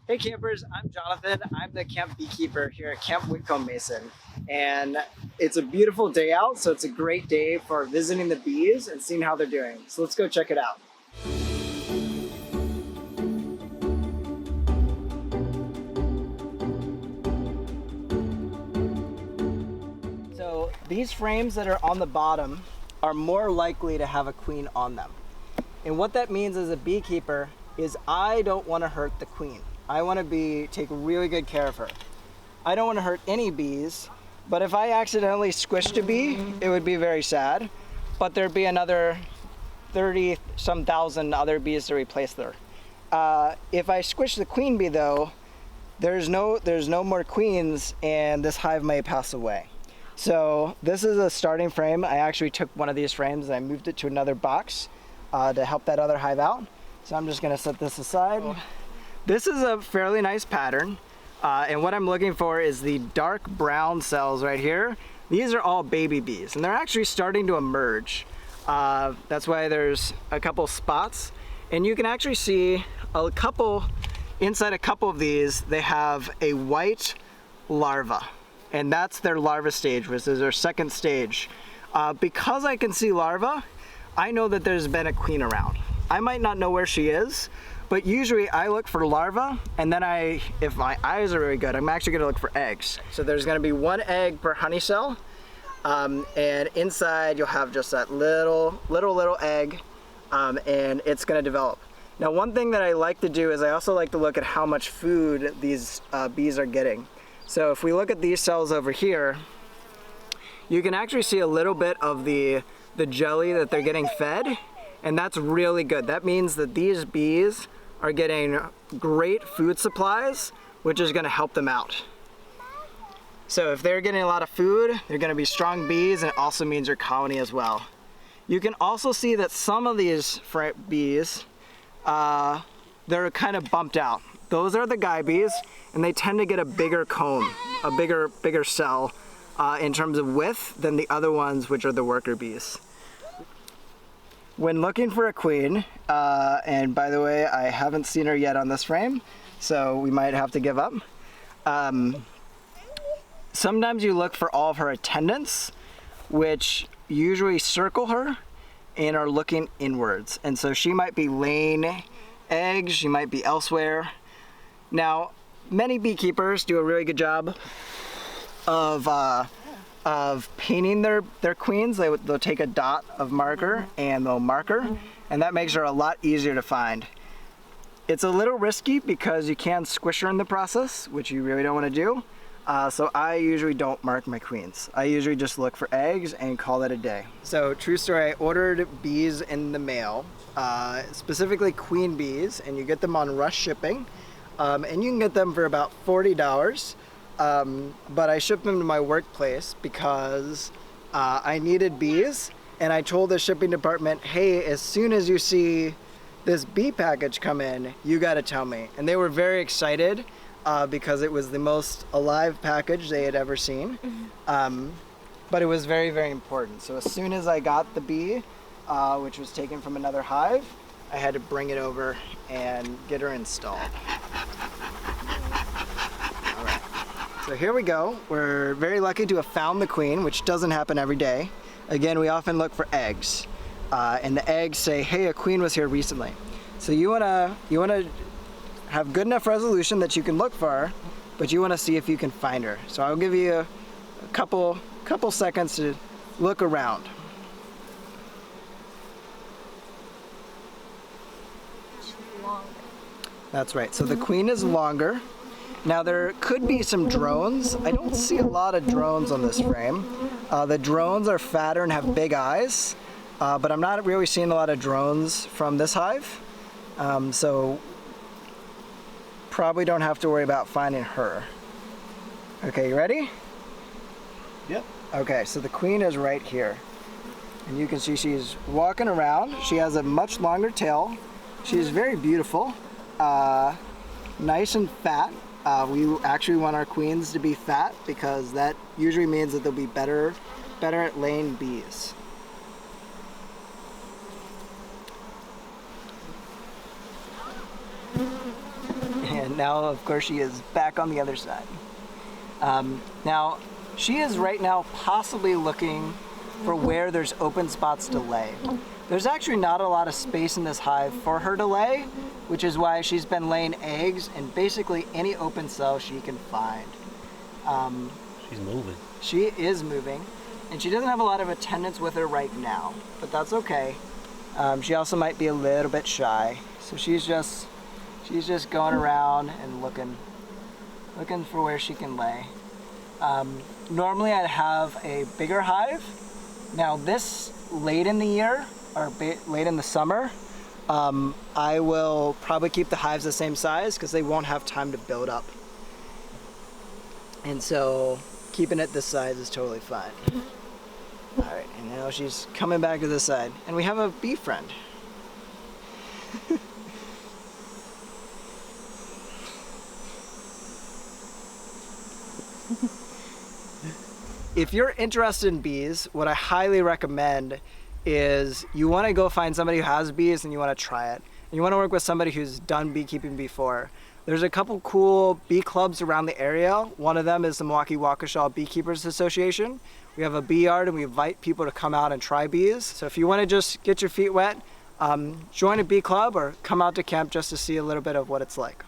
Hey campers, I'm Jonathan. I'm the camp beekeeper here at Camp Whitcomb Mason. And it's a beautiful day out, so it's a great day for visiting the bees and seeing how they're doing. So let's go check it out. So these frames that are on the bottom are more likely to have a queen on them. And what that means as a beekeeper is I don't want to hurt the queen. I want to take really good care of her. I don't want to hurt any bees, but if I accidentally squished a bee, it would be very sad. But there'd be another 30-some thousand other bees to replace her. If I squish the queen bee though, there's no more queens and this hive may pass away. So this is a starting frame. I actually took one of these frames and I moved it to another box to help that other hive out. So I'm just gonna set this aside. This is a fairly nice pattern, and what I'm looking for is the dark brown cells right here. These are all baby bees, and they're actually starting to emerge. That's why there's a couple spots, and you can actually see inside a couple of these, they have a white larva, and that's their larva stage, which is their second stage. Because I can see larva, I know that there's been a queen around. I might not know where she is, but usually I look for larvae, and then if my eyes are really good, I'm actually gonna look for eggs. So there's gonna be one egg per honey cell, and inside you'll have just that little egg, and it's gonna develop. Now one thing that I like to do is I also like to look at how much food these bees are getting. So if we look at these cells over here, you can actually see a little bit of the jelly that they're getting fed, and that's really good. That means that these bees are getting great food supplies, which is gonna help them out. So if they're getting a lot of food, they're gonna be strong bees, and it also means your colony as well. You can also see that some of these bees, they're kind of bumped out. Those are the guy bees, and they tend to get a bigger comb, a bigger cell in terms of width than the other ones, which are the worker bees. When looking for a queen, and by the way, I haven't seen her yet on this frame, so we might have to give up. Sometimes you look for all of her attendants, which usually circle her and are looking inwards. And so she might be laying eggs, she might be elsewhere. Now, many beekeepers do a really good job of painting their queens. They'll take a dot of marker and they'll mark her, and that makes her a lot easier to find. It's a little risky because you can squish her in the process, which you really don't want to do. So I usually don't mark my queens. I usually just look for eggs and call it a day. So true story, I ordered bees in the mail, specifically queen bees, and you get them on rush shipping, and you can get them for about $40. But I shipped them to my workplace because I needed bees, and I told the shipping department, hey, as soon as you see this bee package come in, you gotta tell me. And they were very excited because it was the most alive package they had ever seen. But it was very, very important. So as soon as I got the bee, which was taken from another hive, I had to bring it over and get her installed. So here we go. We're very lucky to have found the queen, which doesn't happen every day. Again, we often look for eggs, and the eggs say, hey, a queen was here recently. So you wanna have good enough resolution that you can look for her, but you wanna see if you can find her. So I'll give you a couple seconds to look around. That's right, so the queen is longer. Now there could be some drones. I don't see a lot of drones on this frame. The drones are fatter and have big eyes, but I'm not really seeing a lot of drones from this hive. So probably don't have to worry about finding her. Okay, you ready? Yep. Okay, so the queen is right here. And you can see she's walking around. She has a much longer tail. She's very beautiful, nice and fat. We actually want our queens to be fat because that usually means that they'll be better at laying bees. And now, of course, she is back on the other side. Now, she is right now possibly looking for where there's open spots to lay. There's actually not a lot of space in this hive for her to lay, which is why she's been laying eggs in basically any open cell she can find. She's moving. She is moving, and she doesn't have a lot of attendants with her right now, but that's okay. She also might be a little bit shy, so she's just going around and looking for where she can lay. Normally I'd have a bigger hive. Now this late in the year, or late in the summer, I will probably keep the hives the same size because they won't have time to build up. And so keeping it this size is totally fine. All right, and now she's coming back to this side. And we have a bee friend. If you're interested in bees, what I highly recommend is you want to go find somebody who has bees and you want to try it. And you want to work with somebody who's done beekeeping before. There's a couple cool bee clubs around the area. One of them is the Milwaukee Waukesha Beekeepers Association. We have a bee yard and we invite people to come out and try bees. So if you want to just get your feet wet, join a bee club or come out to camp just to see a little bit of what it's like.